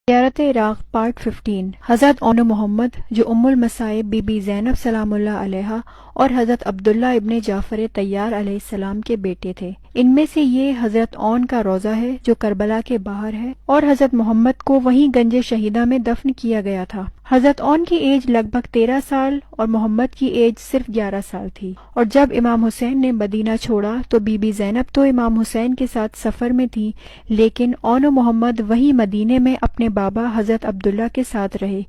زیارت عراق پارٹ 15 حضرت اون محمد جو ام المصائب بی بی زینب سلام اللہ علیہا اور حضرت عبداللہ ابن جعفر طیار علیہ السلام کے بیٹے تھے۔ ان میں سے یہ حضرت اون کا روضہ ہے جو کربلا کے باہر ہے، اور حضرت محمد کو وہیں گنج شہیدہ میں دفن کیا گیا تھا۔ حضرت اون کی ایج لگ بھگ 13 سال اور محمد کی ایج صرف 11 سال تھی، اور جب امام حسین نے مدینہ چھوڑا تو بی بی زینب تو امام حسین کے ساتھ سفر میں تھی، لیکن اون و محمد وہیں مدینے میں اپنے بابا حضرت عبداللہ کے ساتھ رہے،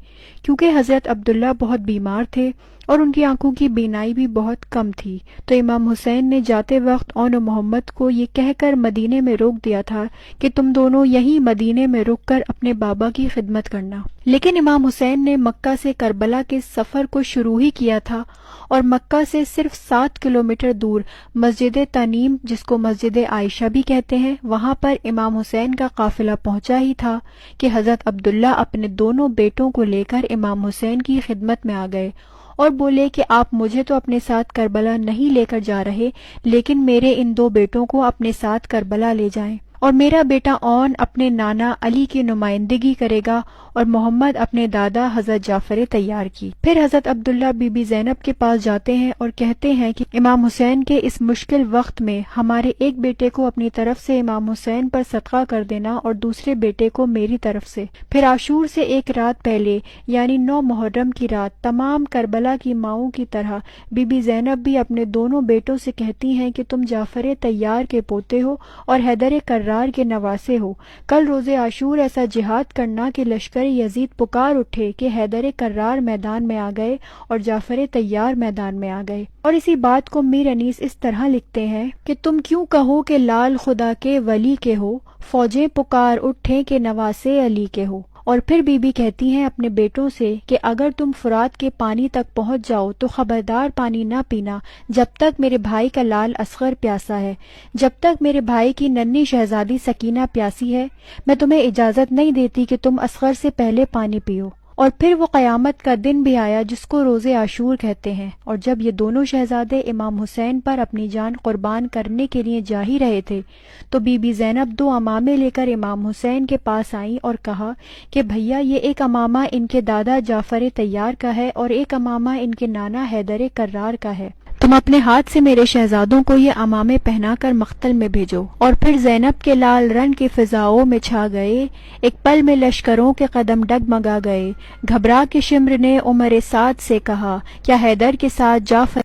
کیونکہ حضرت عبداللہ بہت بیمار تھے اور ان کی آنکھوں کی بینائی بھی بہت کم تھی، تو امام حسین نے جاتے وقت اون و محمد کو یہ کہہ کر مدینے میں روک دیا تھا کہ تم دونوں یہیں مدینے میں رک کر اپنے بابا کی خدمت کرنا۔ لیکن امام حسین نے مکہ سے کربلا کے سفر کو شروع ہی کیا تھا، اور مکہ سے صرف 7 کلومیٹر دور مسجد تنیم، جس کو مسجد عائشہ بھی کہتے ہیں، وہاں پر امام حسین کا قافلہ پہنچا ہی تھا کہ حضرت عبداللہ اپنے دونوں بیٹوں کو لے کر امام حسین کی خدمت میں آ گئے اور بولے کہ آپ مجھے تو اپنے ساتھ کربلا نہیں لے کر جا رہے، لیکن میرے ان 2 بیٹوں کو اپنے ساتھ کربلا لے جائیں، اور میرا بیٹا اون اپنے نانا علی کی نمائندگی کرے گا اور محمد اپنے دادا حضرت جعفر طیار کی۔ پھر حضرت عبداللہ بی بی زینب کے پاس جاتے ہیں اور کہتے ہیں کہ امام حسین کے اس مشکل وقت میں ہمارے ایک بیٹے کو اپنی طرف سے امام حسین پر صدقہ کر دینا اور دوسرے بیٹے کو میری طرف سے۔ پھر عاشور سے ایک رات پہلے یعنی 9 محرم کی رات تمام کربلا کی ماؤں کی طرح بی بی زینب بھی اپنے دونوں بیٹوں سے کہتی ہیں کہ تم جعفر طیار کے پوتے ہو اور حیدر کرار کے نواسے ہو، کل روز عاشور ایسا جہاد کرنا کہ لشکر یزید پکار اٹھے کہ حیدر کرار میدان میں آ گئے اور جعفر طیار میدان میں آ گئے۔ اور اسی بات کو میر انیس اس طرح لکھتے ہیں کہ تم کیوں کہو کہ لال خدا کے ولی کے ہو، فوجیں پکار اٹھیں کہ نواسے علی کے ہو۔ اور پھر بی بی کہتی ہیں اپنے بیٹوں سے کہ اگر تم فرات کے پانی تک پہنچ جاؤ تو خبردار پانی نہ پینا جب تک میرے بھائی کا لال اصغر پیاسا ہے، جب تک میرے بھائی کی ننھی شہزادی سکینہ پیاسی ہے، میں تمہیں اجازت نہیں دیتی کہ تم اصغر سے پہلے پانی پیو۔ اور پھر وہ قیامت کا دن بھی آیا جس کو روز عاشور کہتے ہیں، اور جب یہ دونوں شہزادے امام حسین پر اپنی جان قربان کرنے کے لیے جا ہی رہے تھے تو بی بی زینب 2 امامے لے کر امام حسین کے پاس آئیں اور کہا کہ بھیا یہ ایک امامہ ان کے دادا جعفر طیار کا ہے اور ایک امامہ ان کے نانا حیدر کرار کا ہے، تم اپنے ہاتھ سے میرے شہزادوں کو یہ امامے پہنا کر مقتل میں بھیجو۔ اور پھر زینب کے لال رنگ کی فضاؤں میں چھا گئے، ایک پل میں لشکروں کے قدم ڈگمگا گئے، گھبرا کے شمر نے عمر سعد سے کہا کیا حیدر کے ساتھ جعفر